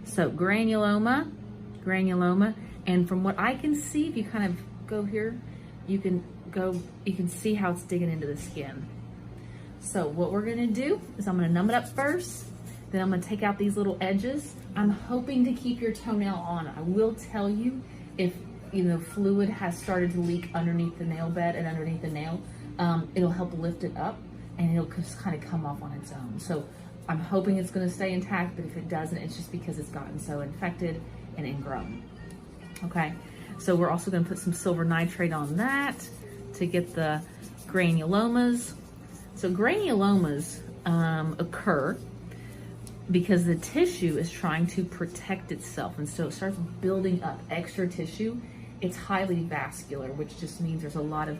So granuloma, granuloma, and from what I can see, if you kind of go here, you can see how it's digging into the skin. So what we're gonna do is I'm gonna numb it up first, then I'm gonna take out these little edges. I'm hoping to keep your toenail on. I will tell you if fluid has started to leak underneath the nail bed and underneath the nail, it'll help lift it up and it'll just kind of come off on its own. So I'm hoping it's gonna stay intact, but if it doesn't, it's just because it's gotten so infected and ingrown. Okay, so we're also gonna put some silver nitrate on that to get the granulomas. So granulomas occur because the tissue is trying to protect itself, and so it starts building up extra tissue. It's highly vascular, which just means there's a lot of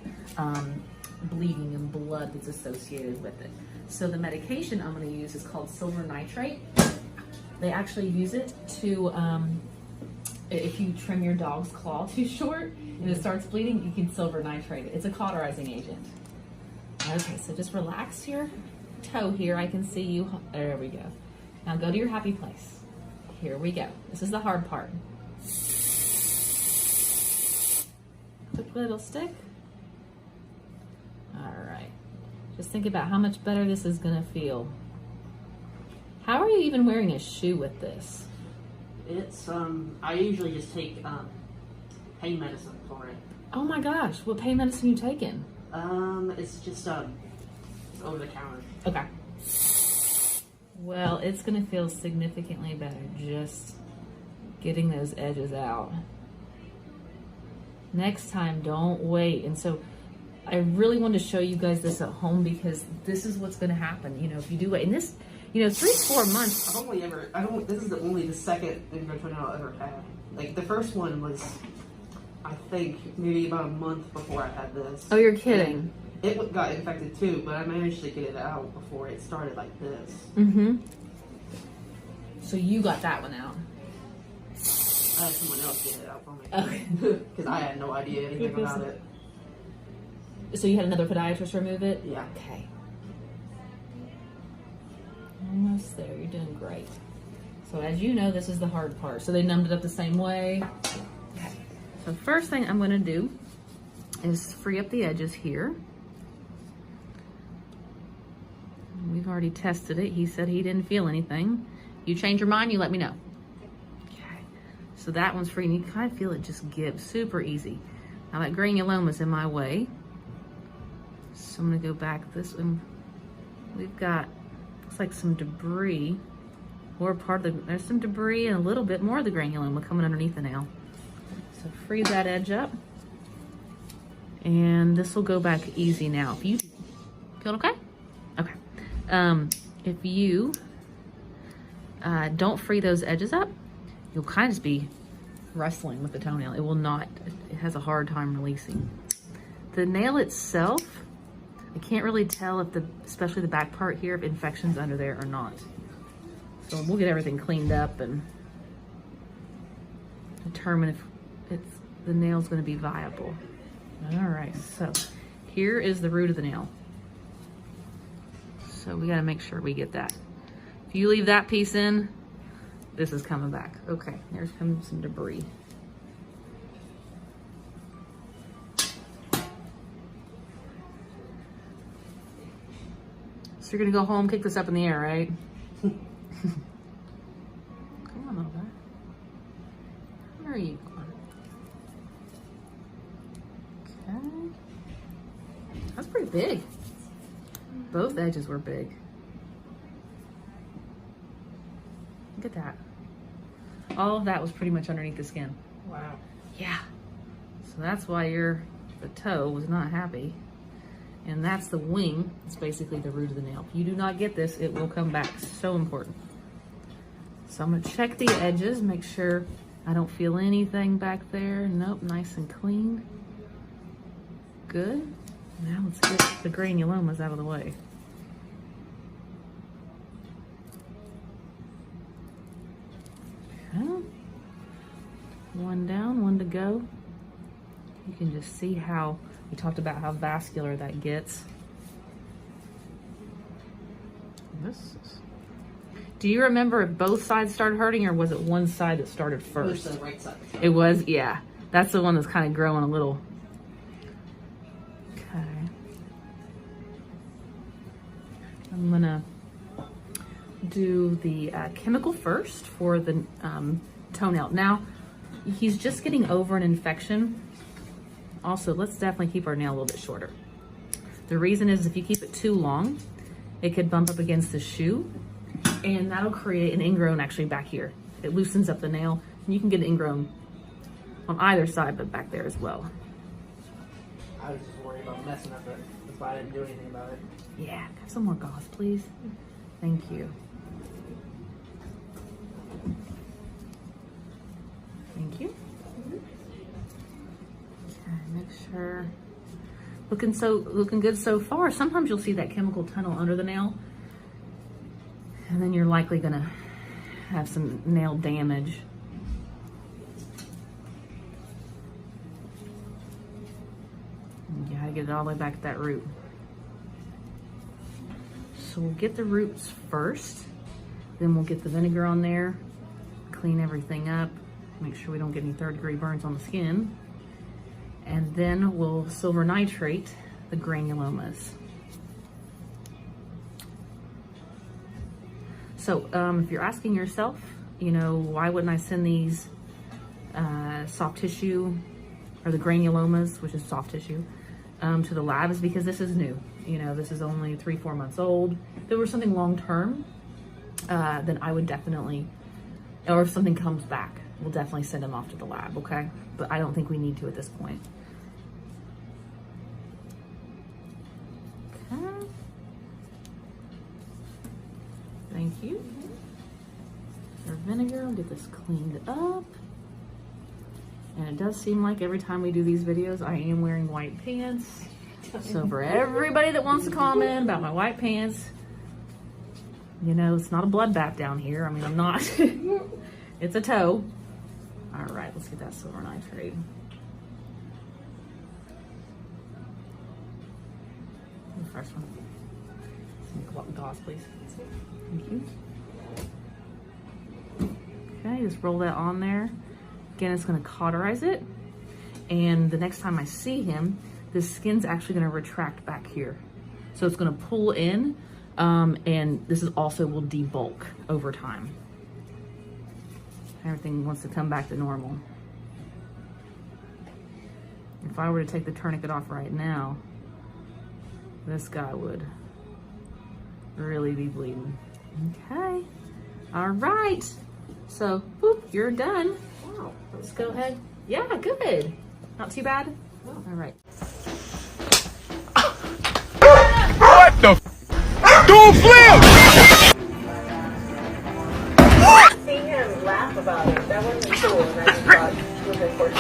bleeding and blood that's associated with it. So the medication I'm going to use is called silver nitrate. They actually use it to, if you trim your dog's claw too short and it starts bleeding, you can silver nitrate it. It's a cauterizing agent. Okay, so just relax your toe here. I can see you. There we go. Now go to your happy place. Here we go. This is the hard part. Quick little stick. All right. Just think about how much better this is gonna feel. How are you even wearing a shoe with this? It's, I usually just take pain medicine for it. Oh my gosh, what pain medicine you taking? It's just, over the counter. Okay. Well, it's gonna feel significantly better just getting those edges out. Next time, don't wait. And so I really wanted to show you guys this at home because this is what's gonna happen. If you do wait, and this, 3 to 4 months. This is only the second ingrown toenail I've ever had. Like, the first one was, I think, maybe about a month before I had this. Oh, you're kidding. And it got infected too, but I managed to get it out before it started like this. Mm-hmm. So you got that one out. I had someone else get it out for me. Okay. Because I had no idea anything about it. So you had another podiatrist remove it? Yeah. Okay. Almost there. You're doing great. So as you know, this is the hard part. So they numbed it up the same way. Okay. So first thing I'm going to do is free up the edges here. We've already tested it. He said he didn't feel anything. You change your mind, you let me know. Okay. So that one's free, and you kind of feel it just give. Super easy. Now that granuloma's in my way. So I'm gonna go back this way. We've got, looks like some debris, or part of the, there's some debris and a little bit more of the granuloma coming underneath the nail. So free that edge up. And this will go back easy now. If you feel okay? Okay. If you don't free those edges up, you'll kind of just be wrestling with the toenail. It will not, it has a hard time releasing. The nail itself, I can't really tell if especially the back part here, if infection's under there or not. So we'll get everything cleaned up and determine if the nail's gonna be viable. All right, so here is the root of the nail. So we gotta make sure we get that. If you leave that piece in, this is coming back. Okay, here's some debris. So you're gonna go home, kick this up in the air, right? Come on over. Where are you going? Okay. That's pretty big. Both edges were big. Look at that. All of that was pretty much underneath the skin. Wow. Yeah. So that's why the toe was not happy. And that's the wing. It's basically the root of the nail. If you do not get this, it will come back. So important. So I'm gonna check the edges, make sure I don't feel anything back there. Nope, nice and clean. Good. Now let's get the granulomas out of the way. Okay. One down, one to go. You can just see how, we talked about how vascular that gets. Do you remember if both sides started hurting or was it one side that started first? It was the right side. It was, yeah. That's the one that's kind of growing a little. Okay. I'm gonna do the chemical first for the toenail. Now, he's just getting over an infection. Also, let's definitely keep our nail a little bit shorter. The reason is if you keep it too long, it could bump up against the shoe and that'll create an ingrown actually back here. It loosens up the nail and you can get an ingrown on either side, but back there as well. I was just worried about messing up it. That's why I didn't do anything about it. Yeah, have some more gauze, please. Thank you. Thank you. Okay, make sure. Looking good so far. Sometimes you'll see that chemical tunnel under the nail, and then you're likely gonna have some nail damage. You gotta get it all the way back to that root. So we'll get the roots first, then we'll get the vinegar on there, clean everything up, make sure we don't get any third-degree burns on the skin, and then we'll silver nitrate the granulomas. So if you're asking yourself, you know, why wouldn't I send these soft tissue or the granulomas, which is soft tissue, to the lab, is because this is new. You know, this is only 3-4 months old. If there was something long-term, then I would definitely, or if something comes back, we'll definitely send them off to the lab, okay? But I don't think we need to at this point. Okay. Thank you. Our vinegar, I'll get this cleaned up. And it does seem like every time we do these videos, I am wearing white pants. So for everybody that wants to comment about my white pants, you know, it's not a bloodbath down here. I mean, I'm not. It's a toe. All right, let's get that silver nitrate. The first one. Some gauze, please. Thank you. Okay, just roll that on there. Again, it's gonna cauterize it. And the next time I see him, the skin's actually gonna retract back here. So it's gonna pull in, and this is also will debulk over time. Everything wants to come back to normal. If I were to take the tourniquet off right now, this guy would really be bleeding. Okay, all right. So, boop, you're done. Wow. Let's go ahead. Yeah, good. Not too bad? No. All right. What the f? Don't flip! Seeing him laugh about it, that wasn't cool, and I just thought it was important.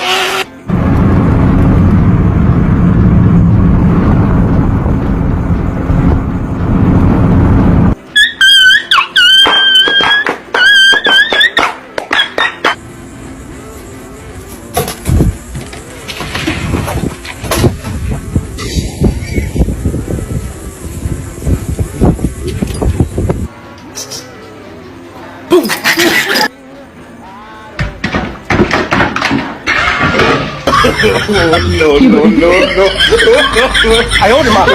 No. I owed him up.